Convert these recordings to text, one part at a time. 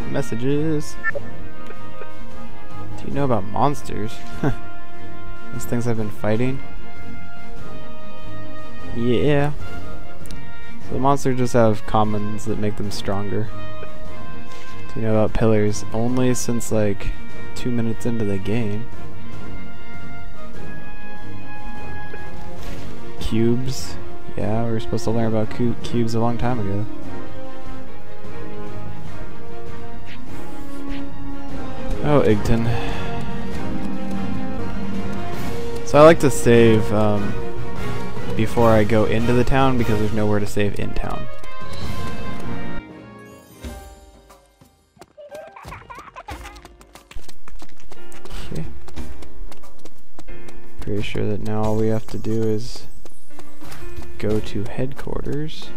Messages. Do you know about monsters? Those things I've been fighting? Yeah. So the monsters just have commons that make them stronger. Do you know about pillars? Only since like 2 minutes into the game. Cubes. Yeah, we were supposed to learn about cubes a long time ago. Oh, Igton. So I like to save before I go into the town because there's nowhere to save in town. Okay. Pretty sure that now all we have to do is go to headquarters.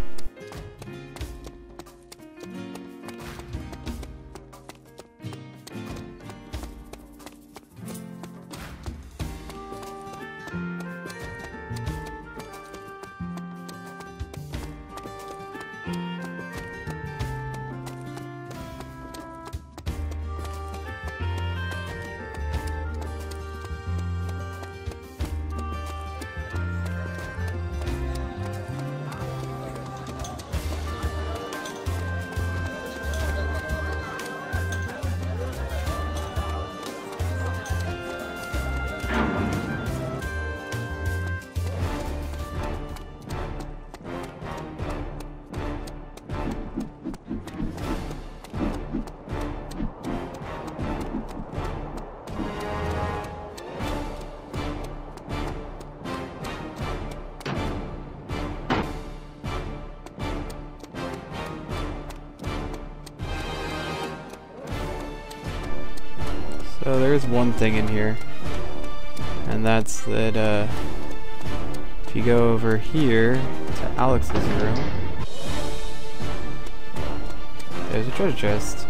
So there's one thing in here, and that's that if you go over here to Alex's room, there's a treasure chest.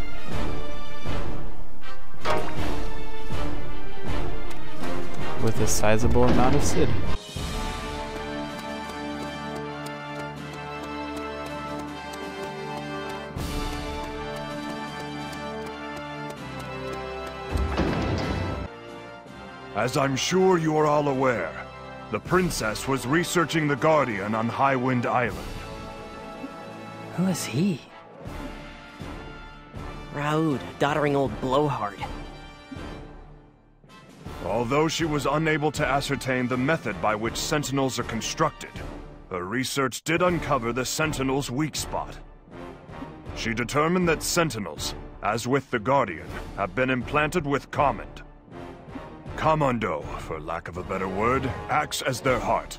With a sizable amount of Sid. As I'm sure you are all aware, the princess was researching the Guardian on Highwind Island. Who is he? Raoud, doddering old blowhard. Although she was unable to ascertain the method by which Sentinels are constructed, her research did uncover the Sentinel's weak spot. She determined that Sentinels, as with the Guardian, have been implanted with Kammond. Commando, for lack of a better word, acts as their heart.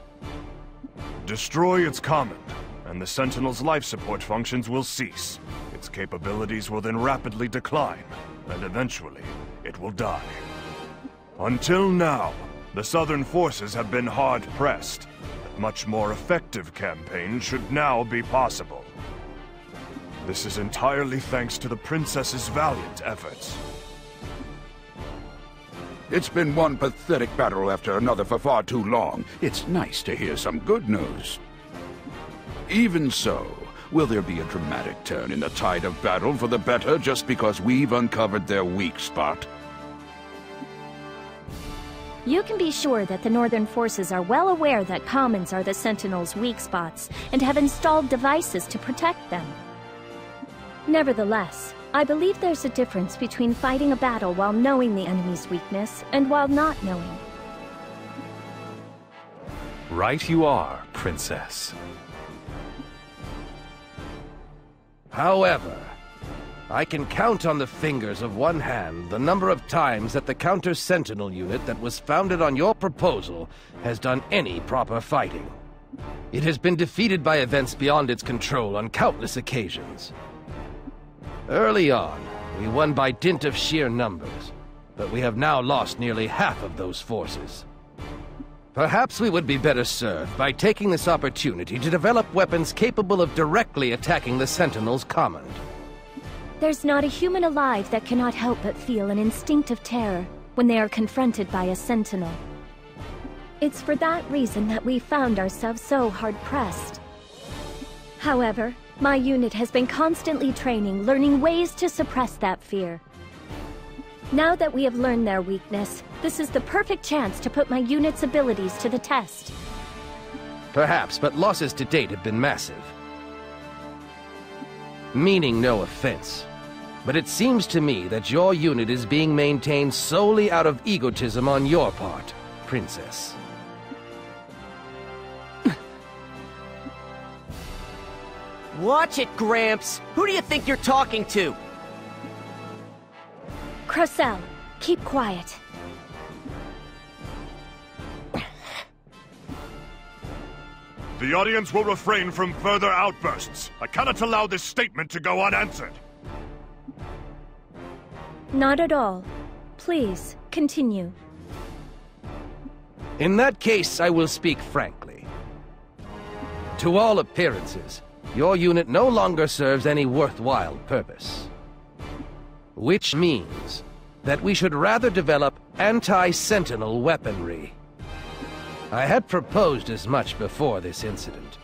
Destroy its Kammond, and the Sentinel's life support functions will cease. Its capabilities will then rapidly decline, and eventually, it will die. Until now, the Southern forces have been hard-pressed. A much more effective campaign should now be possible. This is entirely thanks to the Princess's valiant efforts. It's been one pathetic battle after another for far too long. It's nice to hear some good news. Even so, will there be a dramatic turn in the tide of battle for the better just because we've uncovered their weak spot? You can be sure that the Northern forces are well aware that Commons are the Sentinels' weak spots and have installed devices to protect them. Nevertheless, I believe there's a difference between fighting a battle while knowing the enemy's weakness and while not knowing. Right you are, Princess. However, I can count on the fingers of one hand the number of times that the Counter-Sentinel Unit that was founded on your proposal has done any proper fighting. It has been defeated by events beyond its control on countless occasions. Early on, we won by dint of sheer numbers, but we have now lost nearly half of those forces. Perhaps we would be better served by taking this opportunity to develop weapons capable of directly attacking the Sentinel's Kammond. There's not a human alive that cannot help but feel an instinctive terror when they are confronted by a Sentinel. It's for that reason that we found ourselves so hard-pressed. However, My unit has been constantly training, learning ways to suppress that fear. Now that we have learned their weakness, this is the perfect chance to put my unit's abilities to the test. Perhaps, but losses to date have been massive. Meaning no offense, but it seems to me that your unit is being maintained solely out of egotism on your part, Princess. Watch it, Gramps. Who do you think you're talking to? Crocell, keep quiet. The audience will refrain from further outbursts. I cannot allow this statement to go unanswered. Not at all. Please, continue. In that case, I will speak frankly. To all appearances, your unit no longer serves any worthwhile purpose. Which means that we should rather develop anti-Sentinel weaponry. I had proposed as much before this incident,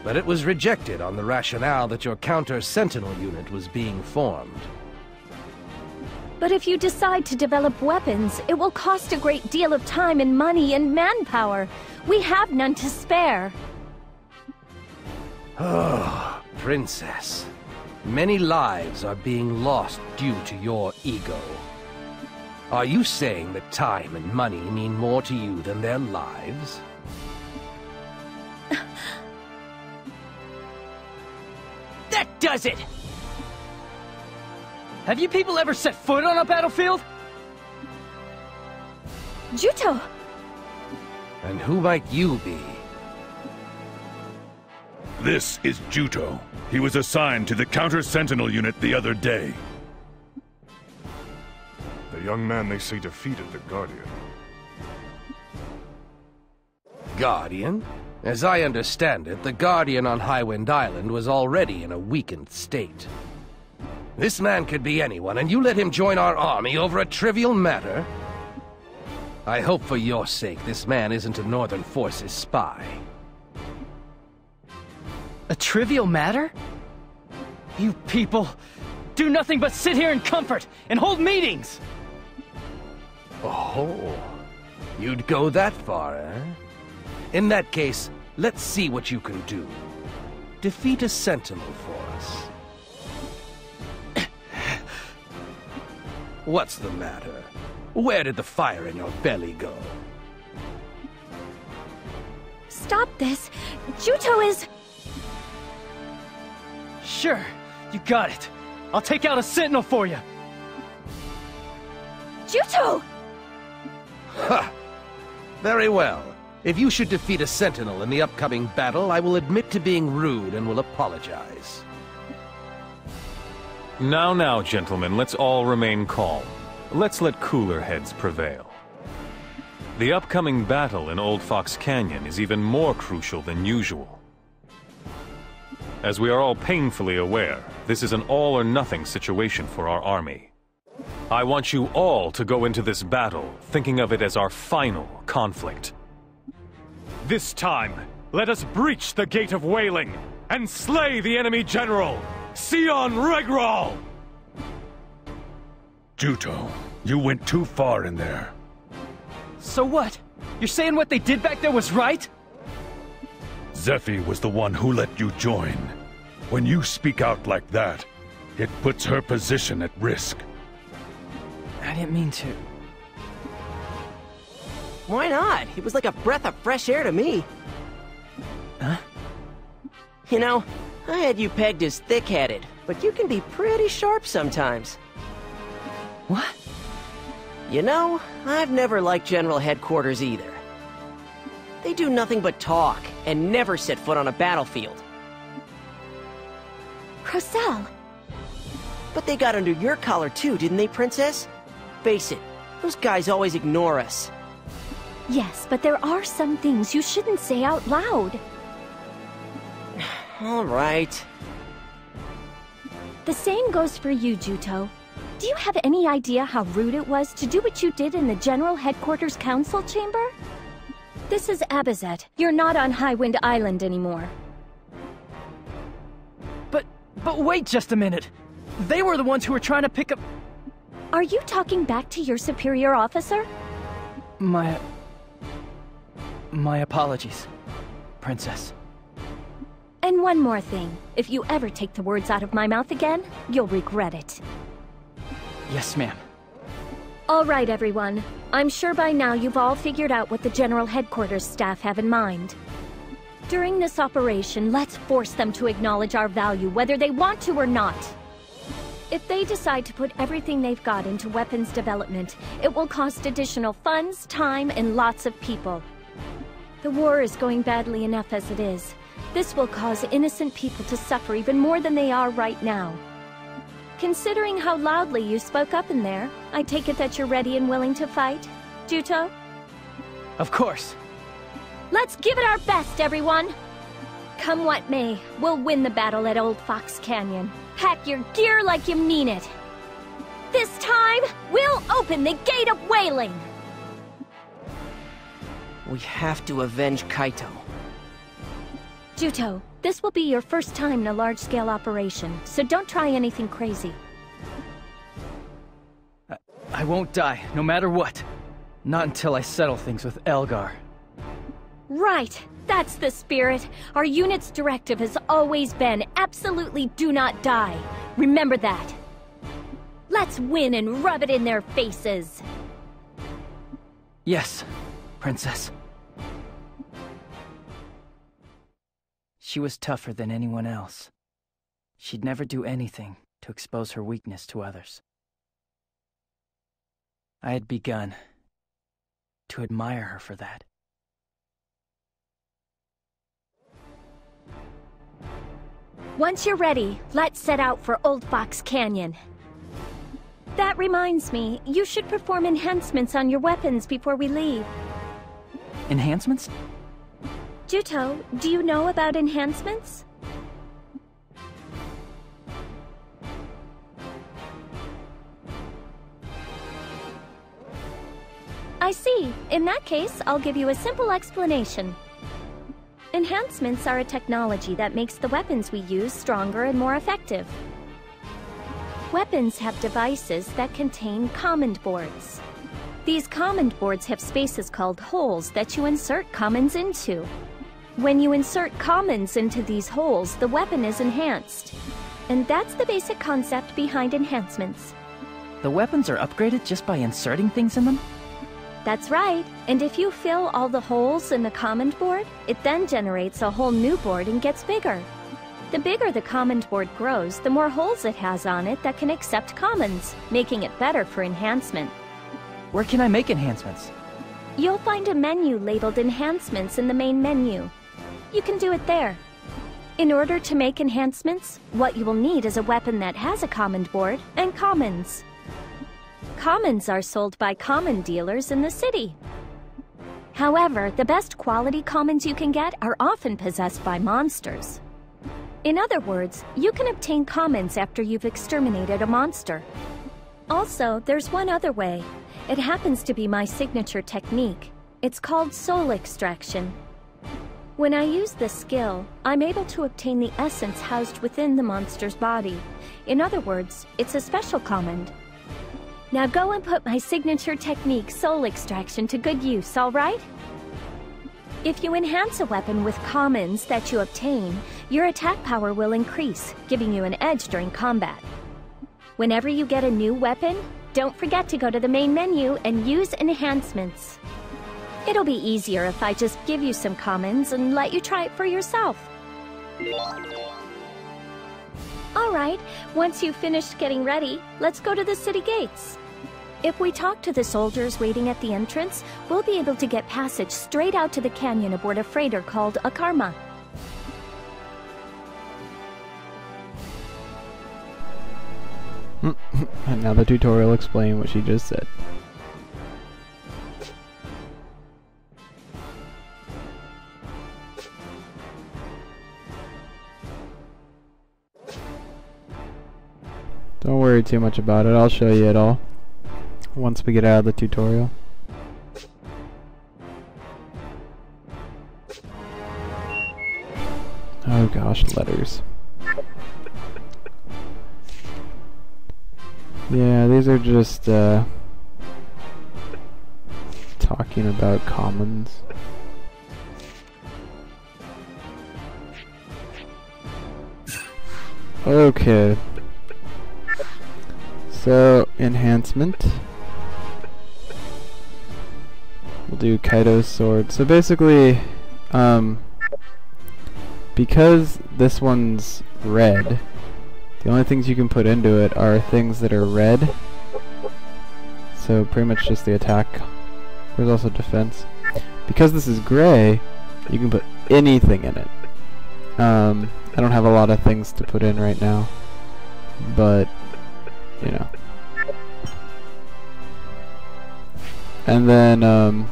but it was rejected on the rationale that your Counter-Sentinel Unit was being formed. But if you decide to develop weapons, it will cost a great deal of time and money and manpower. We have none to spare. Oh, Princess. Many lives are being lost due to your ego. Are you saying that time and money mean more to you than their lives? That does it! Have you people ever set foot on a battlefield? Juto! And who might you be? This is Juto. He was assigned to the Counter-Sentinel Unit the other day. The young man they say defeated the Guardian. Guardian? As I understand it, the Guardian on Highwind Island was already in a weakened state. This man could be anyone, and you let him join our army over a trivial matter? I hope for your sake this man isn't a Northern Forces spy. A trivial matter? You people do nothing but sit here in comfort and hold meetings! Oh, you'd go that far, eh? In that case, let's see what you can do. Defeat a Sentinel for us. What's the matter? Where did the fire in your belly go? Stop this! Juto is... Sure, you got it. I'll take out a Sentinel for you. Juto! Ha! Very well. If you should defeat a Sentinel in the upcoming battle, I will admit to being rude and will apologize. Now, gentlemen, let's all remain calm. Let's let cooler heads prevail. The upcoming battle in Oldfox Canyon is even more crucial than usual. As we are all painfully aware, this is an all-or-nothing situation for our army. I want you all to go into this battle thinking of it as our final conflict. This time, let us breach the Gate of Wailing and slay the enemy general, Sion Regral! Juto, you went too far in there. So what? You're saying what they did back there was right? Zephy was the one who let you join. When you speak out like that, it puts her position at risk. I didn't mean to. Why not? It was like a breath of fresh air to me. Huh? You know, I had you pegged as thick-headed, but you can be pretty sharp sometimes. What? You know, I've never liked General Headquarters either. They do nothing but talk, and never set foot on a battlefield. Crocell! But they got under your collar too, didn't they, Princess? Face it, those guys always ignore us. Yes, but there are some things you shouldn't say out loud. All right. The same goes for you, Juto. Do you have any idea how rude it was to do what you did in the General Headquarters Council Chamber? This is Abazet. You're not on Highwind Island anymore. But wait just a minute! They were the ones who were trying to pick up... Are you talking back to your superior officer? My apologies, Princess. And one more thing. If you ever take the words out of my mouth again, you'll regret it. Yes, ma'am. All right, everyone. I'm sure by now you've all figured out what the General Headquarters staff have in mind. During this operation, let's force them to acknowledge our value, whether they want to or not. If they decide to put everything they've got into weapons development, it will cost additional funds, time, and lots of people. The war is going badly enough as it is. This will cause innocent people to suffer even more than they are right now. Considering how loudly you spoke up in there, I take it that you're ready and willing to fight, Juto? Of course. Let's give it our best, everyone! Come what may, we'll win the battle at Oldfox Canyon. Pack your gear like you mean it. This time, we'll open the Gate of Wailing! We have to avenge Kaito. Juto, this will be your first time in a large-scale operation, so don't try anything crazy. I won't die, no matter what. Not until I settle things with Elgar. Right! That's the spirit! Our unit's directive has always been, absolutely do not die. Remember that. Let's win and rub it in their faces! Yes, Princess. She was tougher than anyone else. She'd never do anything to expose her weakness to others. I had begun to admire her for that. Once you're ready, let's set out for Oldfox Canyon. That reminds me, you should perform enhancements on your weapons before we leave. Enhancements? Juto, do you know about enhancements? I see. In that case, I'll give you a simple explanation. Enhancements are a technology that makes the weapons we use stronger and more effective. Weapons have devices that contain command boards. These command boards have spaces called holes that you insert commands into. When you insert commands into these holes, the weapon is enhanced. And that's the basic concept behind enhancements. The weapons are upgraded just by inserting things in them? That's right. And if you fill all the holes in the command board, it then generates a whole new board and gets bigger. The bigger the command board grows, the more holes it has on it that can accept commands, making it better for enhancement. Where can I make enhancements? You'll find a menu labeled Enhancements in the main menu. You can do it there. In order to make enhancements, what you will need is a weapon that has a command board and commands. Commands are sold by command dealers in the city. However, the best quality commands you can get are often possessed by monsters. In other words, you can obtain commands after you've exterminated a monster. Also, there's one other way. It happens to be my signature technique. It's called soul extraction. When I use this skill, I'm able to obtain the essence housed within the monster's body. In other words, it's a special command. Now go and put my signature technique, soul extraction, to good use, all right? If you enhance a weapon with commands that you obtain, your attack power will increase, giving you an edge during combat. Whenever you get a new weapon, don't forget to go to the main menu and use enhancements. It'll be easier if I just give you some commands and let you try it for yourself. Alright, once you've finished getting ready, let's go to the city gates. If we talk to the soldiers waiting at the entrance, we'll be able to get passage straight out to the canyon aboard a freighter called a Karma. And now the tutorial explained what she just said. Don't worry too much about it, I'll show you it all once we get out of the tutorial. Oh gosh, letters. Yeah, these are just talking about commons. Okay. So, enhancement. We'll do Kaido's sword. So basically, because this one's red, the only things you can put into it are things that are red. So pretty much just the attack. There's also defense. Because this is gray, you can put anything in it. I don't have a lot of things to put in right now, but you know. And then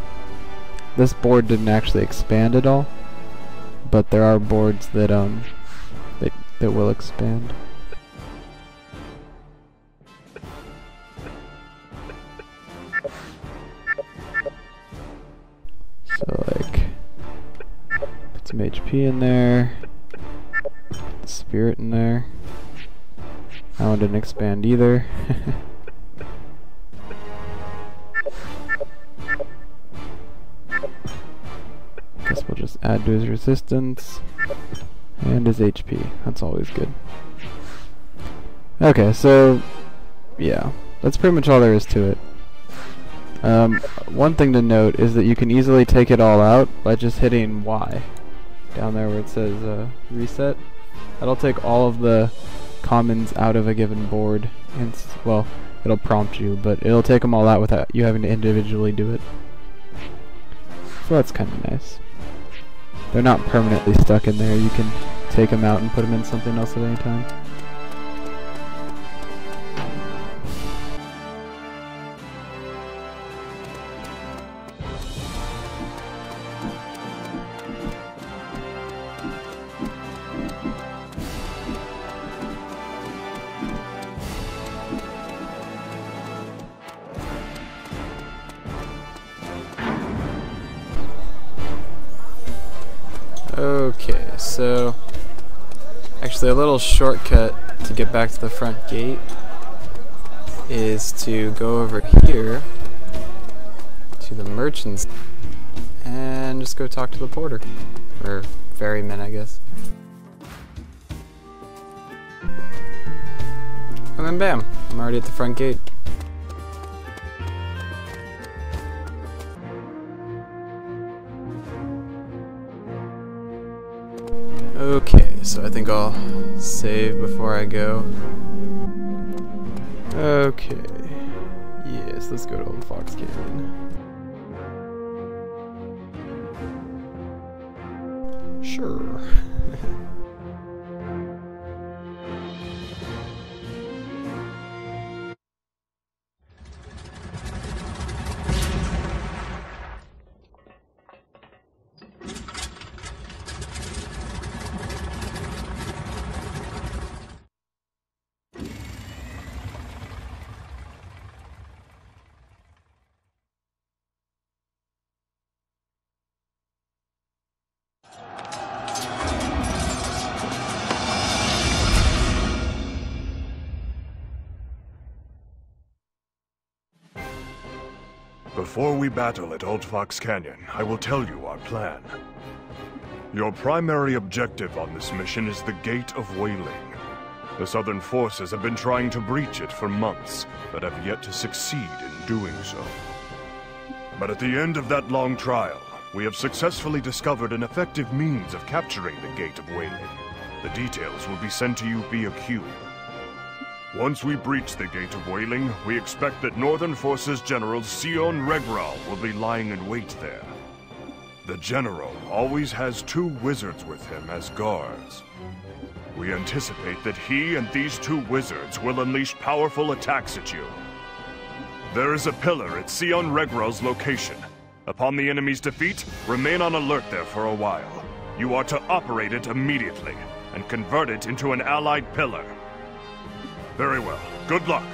this board didn't actually expand at all, but there are boards that that will expand. So like, put some HP in there, the spirit in there. That one didn't expand either. Guess we'll just add to his resistance and his HP. That's always good. Okay, so yeah, that's pretty much all there is to it. One thing to note is that you can easily take it all out by just hitting Y down there where it says reset. That'll take all of the commons out of a given board, and well, it'll prompt you, but it'll take them all out without you having to individually do it. So that's kind of nice. They're not permanently stuck in there. You can take them out and put them in something else at any time. Okay, so actually a little shortcut to get back to the front gate is to go over here to the merchants and just go talk to the porter, or ferryman, I guess. And then bam, I'm already at the front gate. Okay, so I think I'll save before I go. Okay. Yes, let's go to Oldfox Canyon. Sure. Before we battle at Oldfox Canyon, I will tell you our plan. Your primary objective on this mission is the Gate of Wailing. The Southern forces have been trying to breach it for months, but have yet to succeed in doing so. But at the end of that long trial, we have successfully discovered an effective means of capturing the Gate of Wailing. The details will be sent to you via cube. Once we breach the Gate of Wailing, we expect that Northern Forces General Sion Regral will be lying in wait there. The General always has 2 wizards with him as guards. We anticipate that he and these 2 wizards will unleash powerful attacks at you. There is a pillar at Sion Regral's location. Upon the enemy's defeat, remain on alert there for a while. You are to operate it immediately, and convert it into an allied pillar. Very well. Good luck.